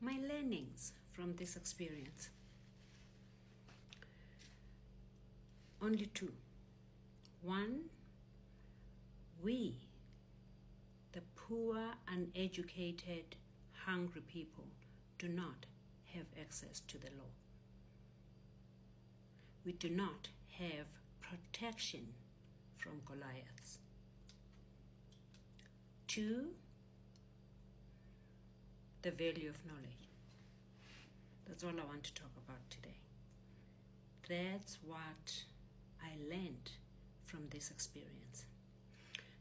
My learnings from this experience. Only two. One, we, the poor, uneducated, hungry people, do not have access to the law. We do not have protection from Goliaths. Two, the value of knowledge. That's all I want to talk about today. That's what I learned from this experience.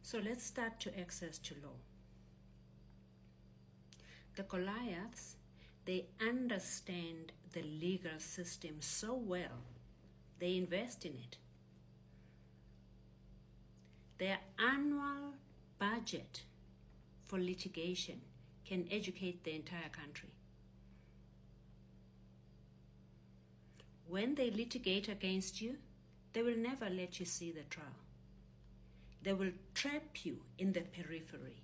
So let's start to access to law. The Goliaths, they understand the legal system so well, they invest in it. Their annual budget for litigation can educate the entire country. When they litigate against you, they will never let you see the trial. They will trap you in the periphery.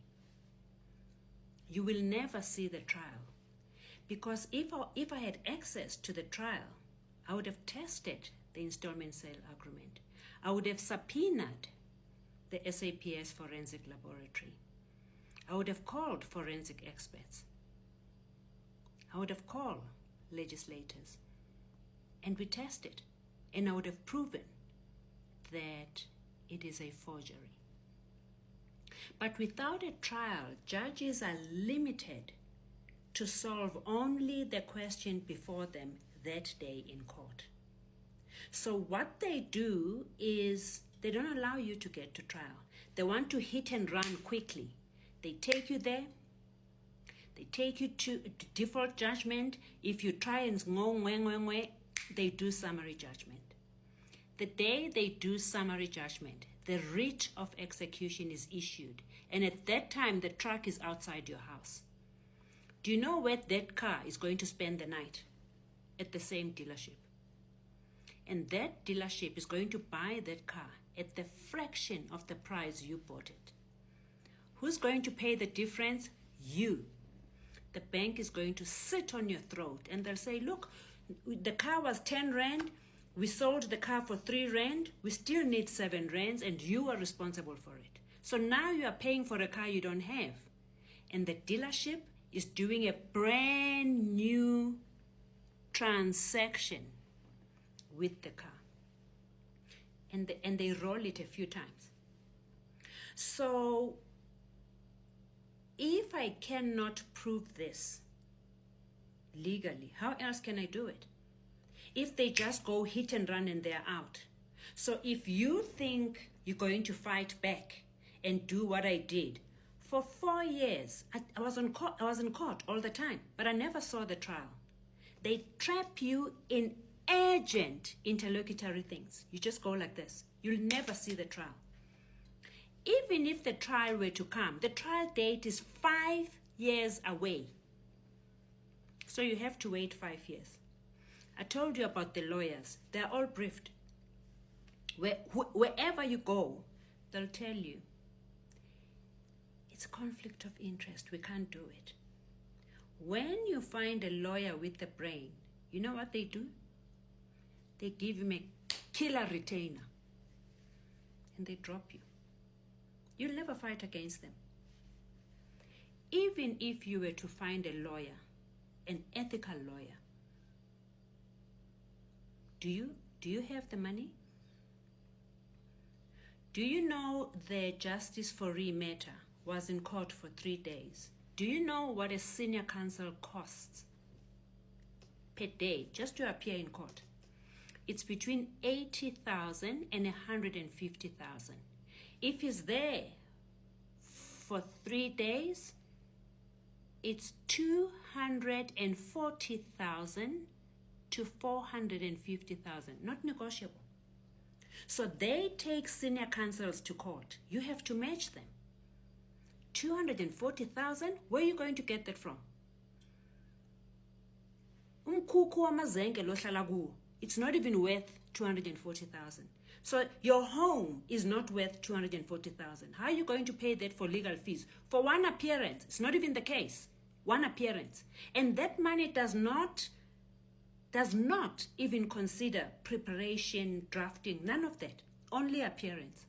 You will never see the trial. Because if I had access to the trial, I would have tested the installment sale agreement. I would have subpoenaed the SAPS forensic laboratory. I would have called forensic experts. I would have called legislators. And we tested. And I would have proven that it is a forgery. But without a trial, judges are limited to solve only the question before them that day in court. So what they do is they don't allow you to get to trial. They want to hit and run quickly. They take you there. They take you to default judgment. If you try and they do summary judgment. The day they do summary judgment, the writ of execution is issued. And at that time, the truck is outside your house. Do you know where that car is going to spend the night? At the same dealership. And that dealership is going to buy that car at the fraction of the price you bought it. Who's going to pay the difference? You. The bank is going to sit on your throat and they'll say, look, the car was 10 Rand. We sold the car for 3 Rand. We still need 7 Rands and you are responsible for it. So now you are paying for a car you don't have. And the dealership is doing a brand new transaction with the car. And they roll it a few times. So if I cannot prove this legally, how else can I do it? If they just go hit and run and they're out. So if you think you're going to fight back and do what I did, for 4 years, I was in court all the time, but I never saw the trial. They trap you in urgent interlocutory things. You just go like this. You'll never see the trial. Even if the trial were to come, the trial date is 5 years away. So you have to wait 5 years. I told you about the lawyers. They're all briefed. Wherever you go, they'll tell you, it's a conflict of interest. We can't do it. When you find a lawyer with a brain, you know what they do? They give him a killer retainer. And they drop you. You'll never fight against them. Even if you were to find a lawyer, an ethical lawyer, do you have the money? Do you know the Justice for matter was in court for 3 days? Do you know what a senior counsel costs per day just to appear in court? It's between 80,000 and 150,000. If he's there for 3 days, it's 240,000 to 450,000, not negotiable. So they take senior counsels to court. You have to match them. 240,000, where are you going to get that from? It's not even worth 240,000. So your home is not worth 240,000. How are you going to pay that for legal fees? For one appearance, it's not even the case. one appearance. And that money does not even consider preparation, drafting, none of that. Only appearance.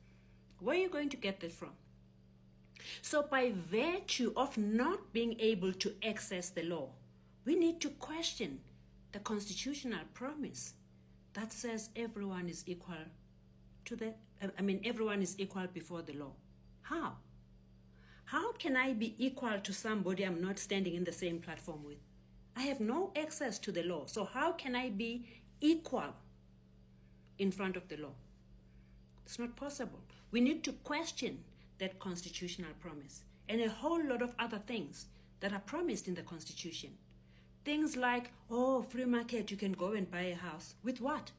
Where are you going to get that from? So by virtue of not being able to access the law, we need to question the constitutional promise that says everyone is equal everyone is equal before the law. How? How can I be equal to somebody I'm not standing in the same platform with? I have no access to the law. So how can I be equal in front of the law? It's not possible. We need to question that constitutional promise and a whole lot of other things that are promised in the Constitution. Things like, oh, free market, you can go and buy a house. With what?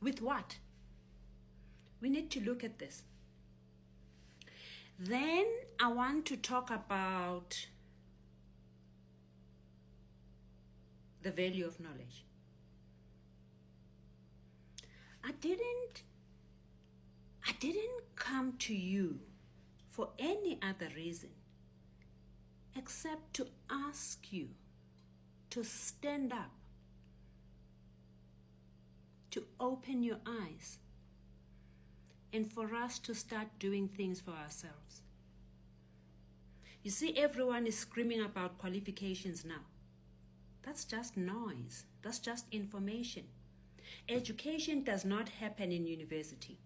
With what? We need to look at this. Then I want to talk about the value of knowledge. I didn't come to you for any other reason except to ask you to stand up, to open your eyes, and for us to start doing things for ourselves. You see, everyone is screaming about qualifications now. That's just noise. That's just information. Education does not happen in university.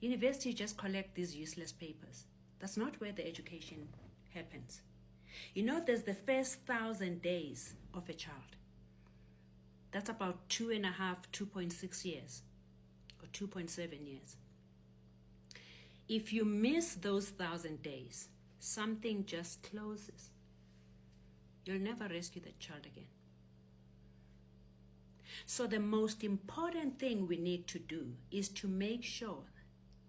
University just collect these useless papers. That's not where the education happens. You know, there's the first 1,000 days of a child. That's about 2.5, 2.6 years, or 2.7 years. If you miss those 1,000 days, something just closes. You'll never rescue that child again. So the most important thing we need to do is to make sure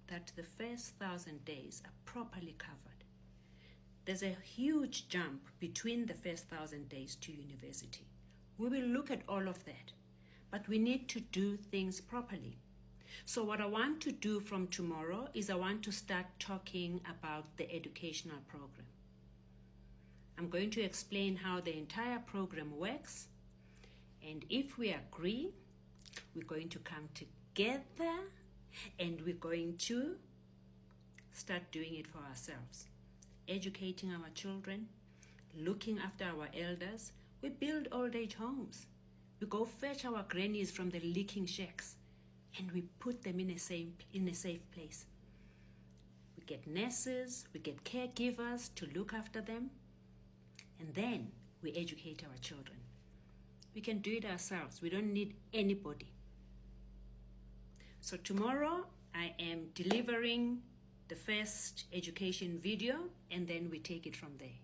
that the first 1,000 days are properly covered. There's a huge jump between the first 1,000 days to university. We will look at all of that, but we need to do things properly. So what I want to do from tomorrow is I want to start talking about the educational program. I'm going to explain how the entire program works, and if we agree, we're going to come together and we're going to start doing it for ourselves. Educating our children, looking after our elders. We build old age homes. We go fetch our grannies from the leaking shacks and we put them in a safe place. We get nurses, we get caregivers to look after them, and then we educate our children. We can do it ourselves. We don't need anybody. So tomorrow I am delivering the first education video, and then we take it from there.